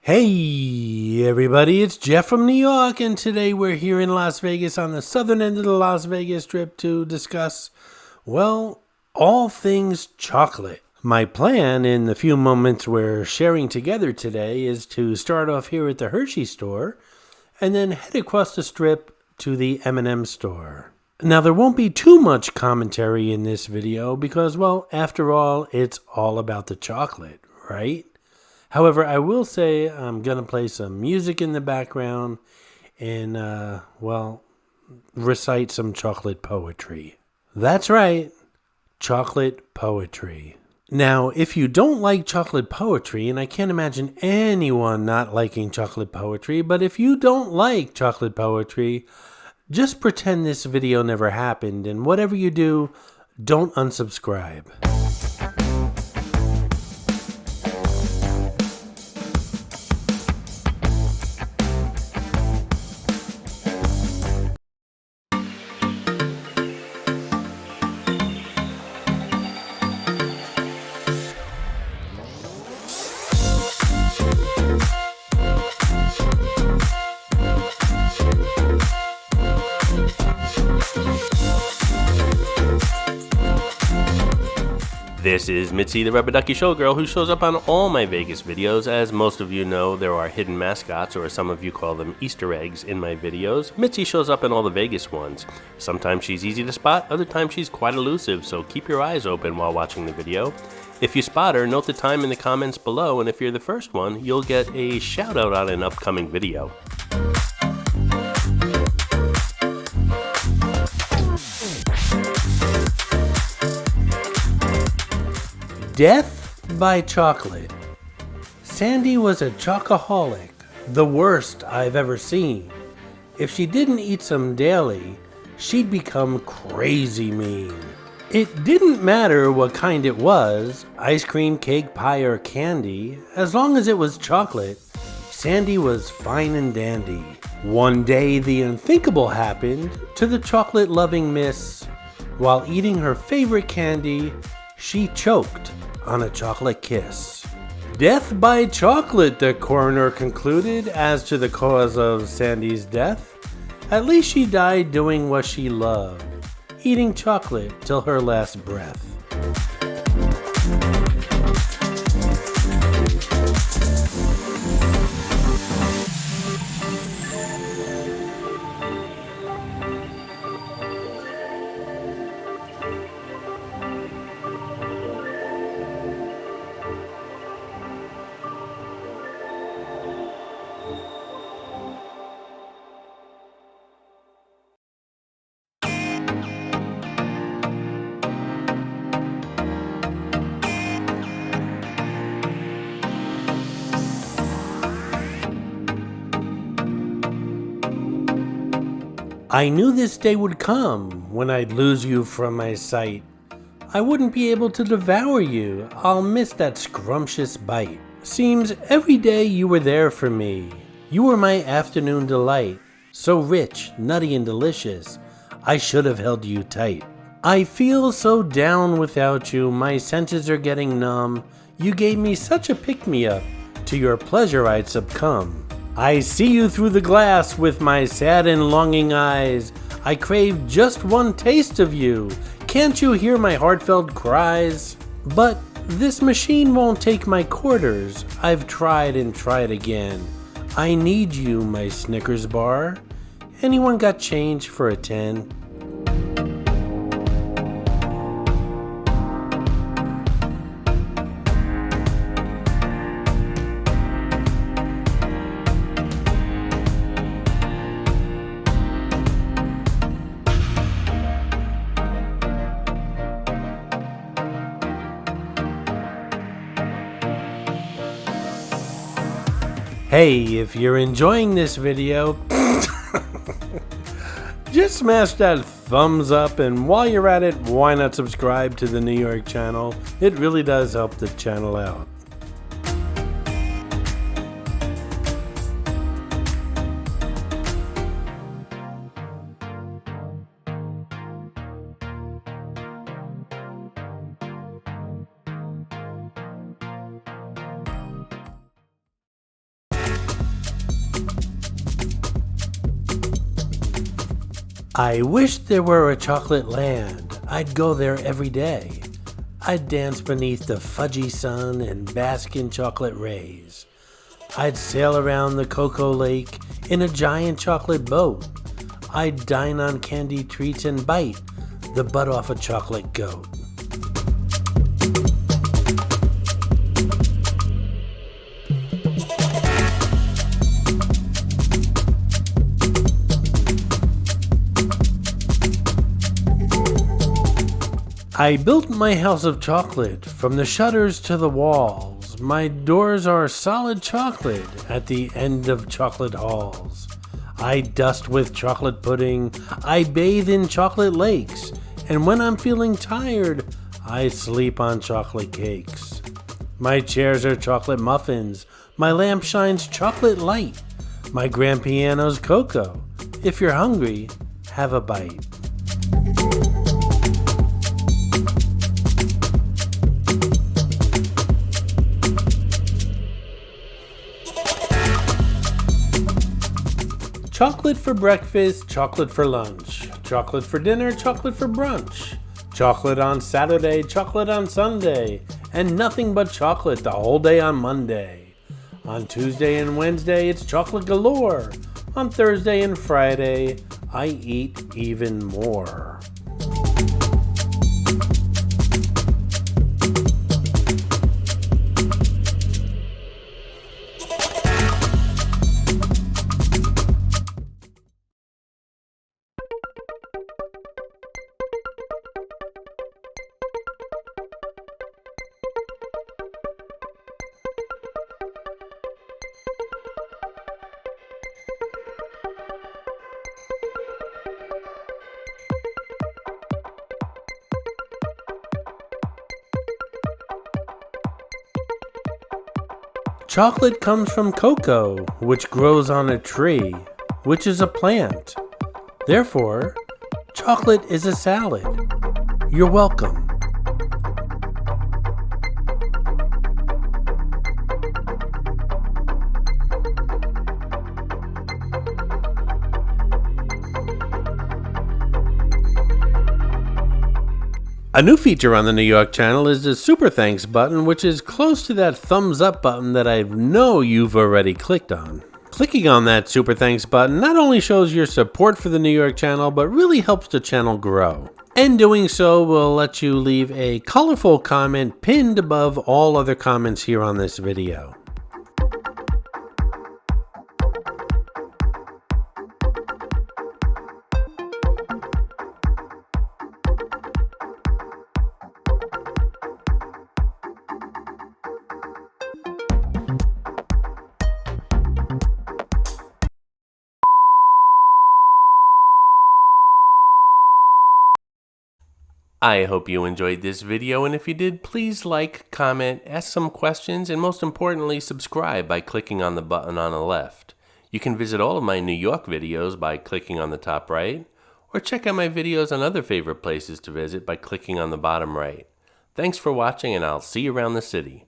Hey everybody, it's Jeff from New York, and today we're here in Las Vegas on the southern end of the Las Vegas Strip to discuss, well, all things chocolate. My plan in the few moments we're sharing together today is to start off here at the Hershey store and then head across the strip to the M&M store. Now, there won't be too much commentary in this video because, well, after all, it's all about the chocolate, right? However, I will say I'm going to play some music in the background and, recite some chocolate poetry. That's right, chocolate poetry. Now, if you don't like chocolate poetry, and I can't imagine anyone not liking chocolate poetry, but if you don't like chocolate poetry, just pretend this video never happened, and whatever you do, don't unsubscribe. This is Mitzi, the Rubber Ducky Showgirl, who shows up on all my Vegas videos. As most of you know, there are hidden mascots, or some of you call them Easter eggs, in my videos. Mitzi shows up in all the Vegas ones. Sometimes she's easy to spot, other times she's quite elusive, so keep your eyes open while watching the video. If you spot her, note the time in the comments below, and if you're the first one, you'll get a shout out on an upcoming video. Death by chocolate. Sandy was a chocoholic, the worst I've ever seen. If she didn't eat some daily, she'd become crazy mean. It didn't matter what kind it was, ice cream, cake, pie, or candy, as long as it was chocolate, Sandy was fine and dandy. One day the unthinkable happened to the chocolate-loving miss. While eating her favorite candy, she choked on a chocolate kiss. Death by chocolate, the coroner concluded as to the cause of Sandy's death. At least she died doing what she loved, eating chocolate till her last breath. I knew this day would come when I'd lose you from my sight. I wouldn't be able to devour you, I'll miss that scrumptious bite. Seems every day you were there for me. You were my afternoon delight. So rich, nutty, and delicious, I should have held you tight. I feel so down without you, my senses are getting numb. You gave me such a pick-me-up, to your pleasure I'd succumb. I see you through the glass with my sad and longing eyes. I crave just one taste of you. Can't you hear my heartfelt cries? But this machine won't take my quarters. I've tried and tried again. I need you, my Snickers bar. Anyone got change for a 10? Hey, if you're enjoying this video, just smash that thumbs up, and while you're at it, why not subscribe to the New York channel? It really does help the channel out. I wish there were a chocolate land. I'd go there every day. I'd dance beneath the fudgy sun and bask in chocolate rays. I'd sail around the cocoa lake in a giant chocolate boat. I'd dine on candy treats and bite the butt off a chocolate goat. I built my house of chocolate from the shutters to the walls. My doors are solid chocolate at the end of chocolate halls. I dust with chocolate pudding, I bathe in chocolate lakes, and when I'm feeling tired, I sleep on chocolate cakes. My chairs are chocolate muffins, my lamp shines chocolate light, my grand piano's cocoa. If you're hungry, have a bite. Chocolate for breakfast, chocolate for lunch, chocolate for dinner, chocolate for brunch, chocolate on Saturday, chocolate on Sunday, and nothing but chocolate the whole day on Monday. On Tuesday and Wednesday, it's chocolate galore. On Thursday and Friday, I eat even more. Chocolate comes from cocoa, which grows on a tree, which is a plant. Therefore, chocolate is a salad. You're welcome. A new feature on the New York channel is the Super Thanks button, which is close to that thumbs up button that I know you've already clicked on. Clicking on that Super Thanks button not only shows your support for the New York channel, but really helps the channel grow. And doing so will let you leave a colorful comment pinned above all other comments here on this video. I hope you enjoyed this video, and if you did, please like, comment, ask some questions, and most importantly, subscribe by clicking on the button on the left. You can visit all of my New York videos by clicking on the top right, or check out my videos on other favorite places to visit by clicking on the bottom right. Thanks for watching, and I'll see you around the city.